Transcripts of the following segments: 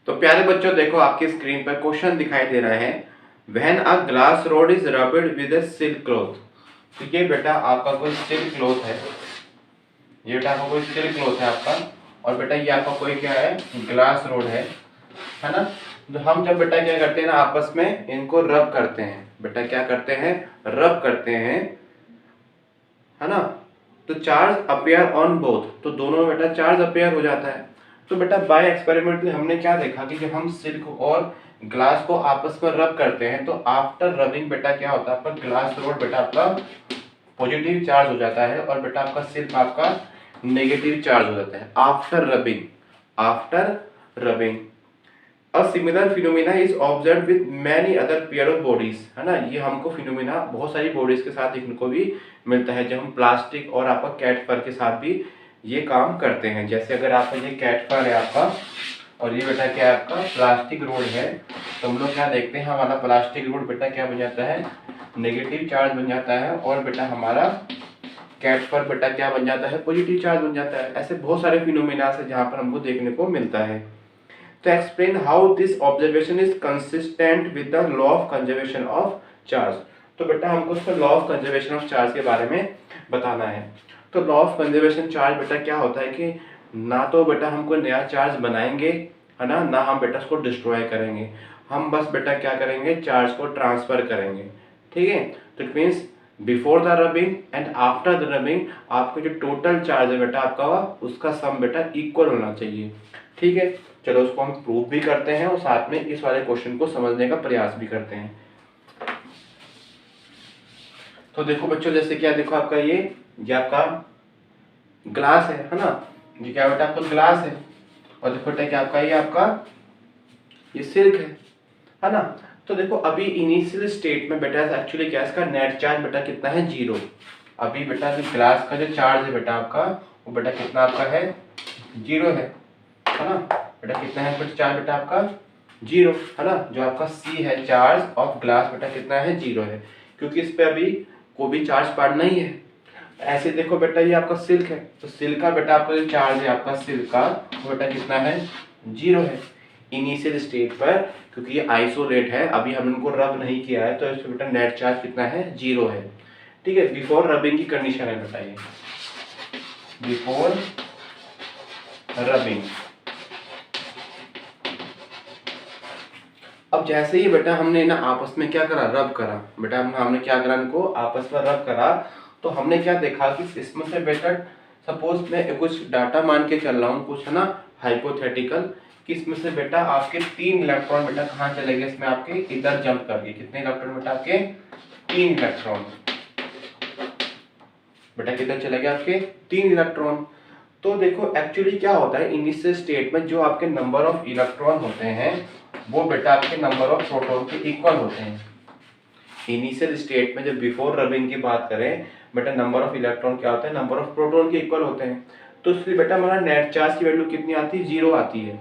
तो प्यारे बच्चों देखो आपकी स्क्रीन पर क्वेश्चन दिखाई दे रहा है, when a glass rod is rubbed with a silk cloth. तो ये बेटा आपका कोई सिल्क क्लॉथ है, ये बेटा आपका कोई सिल्क क्लॉथ है आपका, और बेटा ये आपका कोई क्या है, ग्लास रोड है ना। तो हम जब बेटा क्या करते हैं ना, आपस में इनको रब करते हैं, बेटा क्या करते हैं, रब करते हैं, है ना। तो चार्ज अपेयर ऑन बोथ, तो दोनों में बेटा चार्ज अपेयर हो जाता है। तो बेटा बाय एक्सपेरिमेंट में हमने क्या देखा कि जब हम सिल्क और ग्लास को आपस में रब करते हैं तो आफ्टर रबिंग बेटा क्या होता है, आपका ग्लास रोड बेटा आपका पॉजिटिव चार्ज हो जाता है और बेटा आपका सिल्क आपका नेगेटिव चार्ज हो जाता है after rubbing. After rubbing a similar phenomena is observe with many other pair of bodies, है ना। ये हमको फिनोमिना बहुत सारी बॉडीज के साथ देखने को भी मिलता है, जब हम प्लास्टिक और आपका कैट फर के साथ भी ये काम करते हैं। जैसे अगर आपका ये कैट फर है आपका और ये बेटा क्या है आपका प्लास्टिक रोड है, तो हम लोग क्या देखते हैं, हमारा प्लास्टिक रोड बेटा क्या बन जाता है, नेगेटिव चार्ज बन जाता है, और बेटा हमारा कैट फर बेटा क्या बन जाता है, पॉजिटिव चार्ज बन जाता है। ऐसे बहुत सारे फिनोमिना है जहाँ पर हमको देखने को मिलता है। तो explain how this observation is consistent with the law of conservation of charge. तो बेटा हमको इसका law of conservation of charge के बारे में बताना है। तो लॉ ऑफ कंजर्वेशन चार्ज बेटा क्या होता है कि ना तो बेटा हमको नया चार्ज बनाएंगे, है ना, ना हम बेटा उसको डिस्ट्रॉय करेंगे, हम बस बेटा क्या करेंगे, चार्ज को ट्रांसफर करेंगे। ठीक है, तो it means before the rubbing and after the rubbing आपका जो टोटल चार्ज है बेटा आपका उसका सम बेटा इक्वल होना चाहिए। ठीक है, चलो उसको हम प्रूव भी करते हैं और साथ में इस वाले क्वेश्चन को समझने का प्रयास भी करते हैं। तो देखो बच्चों, जैसे क्या देखो आपका ये आपका ग्लास है ना, ये क्या बेटा आपका ग्लास है, और देखो बेटा क्या आपका ये आपका ये सिल्क है ना। तो देखो अभी इनिशियल स्टेट में बेटा एक्चुअली क्या इसका नेट चार्ज बेटा कितना है, 0। अभी बेटा जो ग्लास का जो चार्ज है बेटा आपका वो बेटा कितना आपका है, 0 है ना। बेटा कितना है बेटा चार्ज बेटा आपका 0 है ना। जो आपका C है चार्ज ऑफ ग्लास बेटा कितना है, 0 है, क्योंकि इस पे अभी कोई भी चार्ज पड़ना ही है। ऐसे देखो बेटा ये आपका सिल्क है, तो सिल्क का बेटा आपका जो चार्ज है आपका सिल्क का वो बेटा कितना है, 0 है इनिशियल स्टेट पर, क्योंकि ये आइसोलेट है, अभी हमने उनको रब नहीं किया है, तो इसमें बेटा नेट चार्ज कितना है, 0 है। ठीक है, बिफोर रबिंग की कंडीशन है बेटा ये, बिफोर रबिंग। अब जैसे ही बेटा हमने ना आपस में क्या करा, रब करा बेटा, हमने क्या करा, इनको आपस में रब करा, तो हमने क्या देखा कि इसमें से बेटा सपोज मैं कुछ डाटा मान के चल रहा हूँ, कुछ है ना हाइपोथेटिकल, कि इसमें से बेटा आपके 3 इलेक्ट्रॉन बेटा कहाँ चले गए, इसमें आपके इधर जंप कर गए। कितने इलेक्ट्रॉन बेटा आपके, 3 इलेक्ट्रॉन बेटा किधर चले गए आपके, 3 इलेक्ट्रॉन। तो देखो एक्चुअली क्या होता है, इनिशियल स्टेट में जो आपके नंबर ऑफ इलेक्ट्रॉन होते हैं वो बेटा आपके नंबर ऑफ प्रोटॉन के इक्वल होते हैं। इनिशियल स्टेट में जब बिफोर रबिंग की बात करें बेटा नंबर ऑफ इलेक्ट्रॉन क्या होते हैं, नंबर ऑफ प्रोटॉन के इक्वल होते हैं। तो इसलिए बेटा हमारा नेट चार्ज की वैल्यू कितनी आती है, 0 आती है।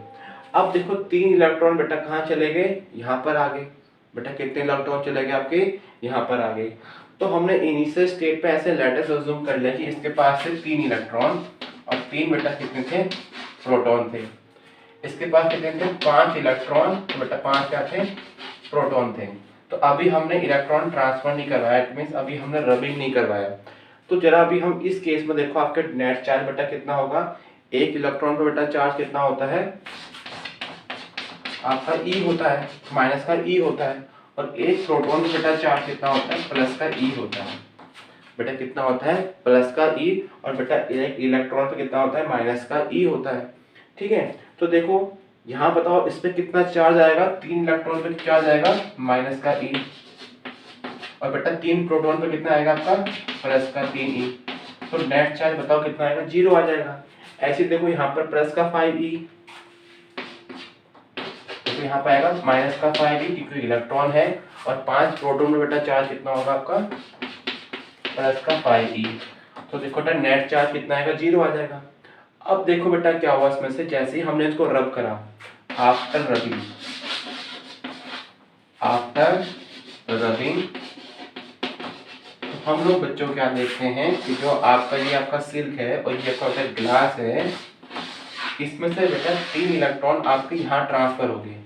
अब देखो 3 इलेक्ट्रॉन बेटा कहाँ चले गए, यहाँ पर आ गए। बेटा कितने इलेक्ट्रॉन चले गए आपके, यहाँ पर आ गए। तो हमने इनिशियल स्टेट पे ऐसे लेटस अज्यूम कर लिया कि इसके पास से 3 इलेक्ट्रॉन और 3 बेटा कितने थे, प्रोटॉन थे। इसके पास कितने थे, 5 इलेक्ट्रॉन, तो बेटा 5 क्या थे, प्रोटॉन थे। तो अभी हमने इलेक्ट्रॉन ट्रांसफर नहीं करवाया, इट मींस अभी हमने रबिंग नहीं करवाया। तो जरा अभी हम इस केस में देखो आपके नेट चार्ज बेटा कितना होगा, एक इलेक्ट्रॉन का बेटा चार्ज कितना होता है आपका E होता है, माइनस का E होता है, और एक प्रोटॉन का बेटा चार्ज कितना होता है, प्लस का E होता है। बेटा कितना होता है, प्लस का E, और बेटा एक इलेक्ट्रॉन पे कितना होता है, माइनस का E होता है। ठीक है, तो देखो यहाँ बताओ इस पे कितना चार्ज आएगा, 3 इलेक्ट्रॉन पे चार्ज आएगा माइनस का E, और बेटा 3 प्रोटॉन पे कितना आएगा आपका, प्लस का 3E। तो नेट चार्ज बताओ कितना आएगा, 0 आ जाएगा। ऐसे देखो यहाँ पर प्लस का 5E, तो यहाँ पे आएगा माइनस का 5E, क्योंकि इलेक्ट्रॉन है, और 5 प्रोटॉन में बेटा चार्ज कितना होगा आपका, प्लस का 5E। तो देखो बेटा नेट चार्ज कितना आएगा, 0 आ जाएगा। अब देखो बेटा क्या हुआ इसमें से, जैसे ही हमने इसको रब करा, आफ्टर रबिंग, आफ्टर रबिंग, तो हम लोग बच्चों क्या देखते हैं कि जो आपका ये आपका सिल्क है और ये आपका ग्लास है, इसमें से बेटा 3 इलेक्ट्रॉन आपके यहाँ ट्रांसफर हो गए।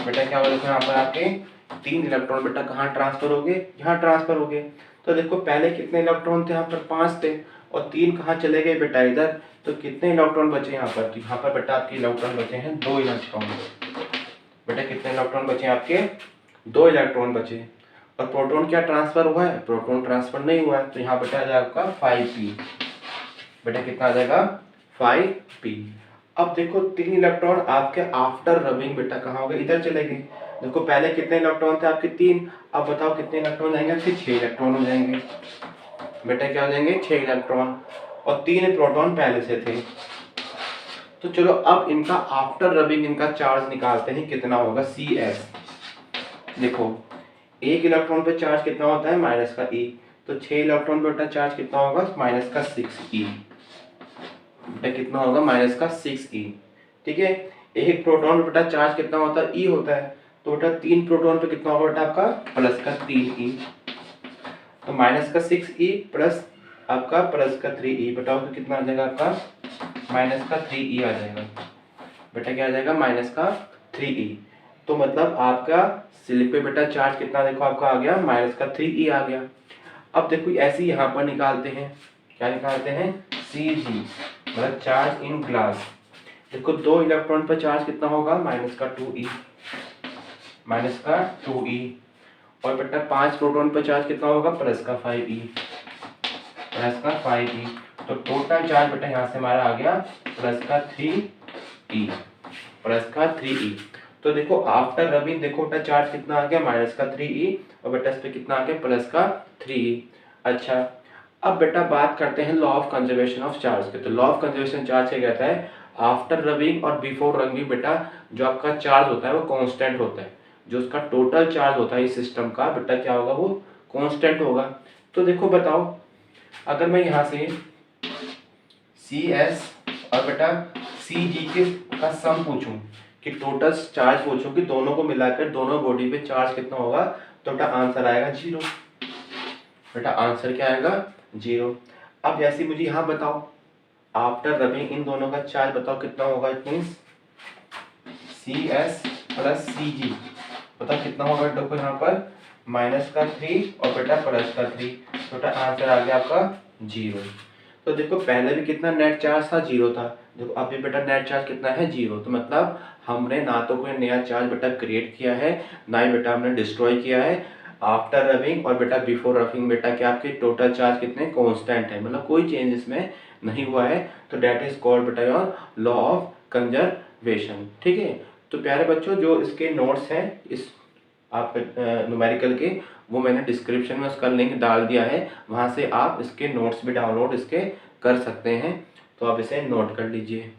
बेटा क्या होगा, देखो यहाँ पर आपके 3 इलेक्ट्रॉन बेटा कहाँ ट्रांसफर हो गए, यहाँ ट्रांसफर हो गए। तो देखो पहले कितने इलेक्ट्रॉन थे, यहाँ पर 5 थे और 3 कहाँ चले गए बेटा इधर, तो कितने इलेक्ट्रॉन बचे यहाँ पर, तो यहाँ पर बेटा आपके इलेक्ट्रॉन बचे हैं 2 इलेक्ट्रॉन। बेटा कितने इलेक्ट्रॉन बचे आपके, 2 इलेक्ट्रॉन बचे। और प्रोटॉन क्या ट्रांसफर हुआ है, प्रोटॉन ट्रांसफर नहीं हुआ है, तो यहाँ बेटा आ जाएगा आपका 5p। बेटा कितना आ जाएगा 5p। अब देखो 3 इलेक्ट्रॉन आपके आफ्टर रबिंग बेटा कहाँ हो गए, इधर चले गए। देखो पहले कितने इलेक्ट्रॉन थे आपके 3, अब बताओ कितने इलेक्ट्रॉन जाएंगे आपके, 6 इलेक्ट्रॉन हो जाएंगे। बेटा क्या हो जाएंगे 6 इलेक्ट्रॉन, और 3 प्रोटॉन पहले से थे। तो चलो अब इनका आफ्टर रबिंग इनका चार्ज निकालते हैं, कितना होगा Cs। देखो 1 इलेक्ट्रॉन पे चार्ज कितना होता है माइनस का e, तो 6 इलेक्ट्रॉन पे बेटा चार्ज कितना होगा माइनस का 6e। बेटा कितना होगा माइनस का 6e। ठीक है, एक प्रोटॉन पे बेटा चार्ज कितना होता है e होता है, तो बेटा 3 प्रोटॉन पे कितना होगा बेटा आपका प्लस का 3e। तो माइनस का 6e प्लस आपका प्लस का 3e, बताओ तो कितना आ जाएगा आपका माइनस का 3e आ जाएगा। बेटा क्या आ जाएगा माइनस का 3e। तो मतलब आपका सिलिक पे बेटा चार्ज कितना देखो आपका आ गया माइनस का 3e आ गया। अब देखो ऐसे ही यहाँ पर निकालते हैं, क्या निकालते हैं Cg मतलब चार्ज इन ग्लास। देखो 2 इलेक्ट्रॉन पर चार्ज कितना होगा माइनस का 2e, माइनस का 2e। और बेटा 5 प्रोटॉन पर चार्ज कितना होगा प्लस का 5e, प्लस का 5e। तो टोटल चार्ज बेटा यहाँ से हमारा आ गया प्लस का 3e, प्लस का 3e। तो देखो आफ्टर रबिंग देखो बेटा चार्ज कितना आ गया माइनस का 3e, और बेटा इस पे कितना आ गया प्लस का 3e। अच्छा अब बेटा बात करते हैं law of conservation of charge के। तो लॉ ऑफ कंजर्वेशन चार्ज क्या कहता है, आफ्टर रबिंग और बिफोर रबिंग बेटा जो आपका चार्ज होता है वो कांस्टेंट होता है, जो उसका टोटल चार्ज होता है इस सिस्टम का बेटा क्या होगा वो कांस्टेंट होगा। तो देखो बताओ अगर मैं यहाँ से Cs और बेटा Cg के का सम पूछूं कि टोटल चार्ज पूछूं कि दोनों को मिलाकर दोनों बॉडी पे चार्ज कितना होगा, तो बेटा आंसर आएगा 0। बेटा आंसर क्या आएगा 0। अब जैसे मुझे यहाँ बताओ आफ्टर रबिंग इन दोनों का चार्ज बताओ कितना होगा, it means Cs plus Cg बताओ कितना होगा। देखो यहाँ पर माइनस का 3 और बेटा प्लस का 3, तो बेटा आंसर आ गया आपका 0। तो देखो पहले भी कितना नेट चार्ज था 0 था, देखो अभी बेटा नेट चार्ज कितना है 0। तो मतलब हमने ना तो कोई नया चार्ज बेटा क्रिएट किया है, ना ही बेटा हमने डिस्ट्रॉय किया है। आफ्टर रबिंग और बेटा बिफोर रबिंग बेटा क्या आपके टोटल चार्ज कितने कांस्टेंट है, मतलब कोई चेंज इसमें नहीं हुआ है। तो डेट इज कॉल्ड बेटा योर लॉ ऑफ कंजर्वेशन। ठीक है, तो प्यारे बच्चों जो इसके नोट्स हैं इस आपके न्यूमेरिकल के, वो मैंने डिस्क्रिप्शन में उसका लिंक डाल दिया है, वहाँ से आप इसके नोट्स भी डाउनलोड इसके कर सकते हैं। तो आप इसे नोट कर लीजिए।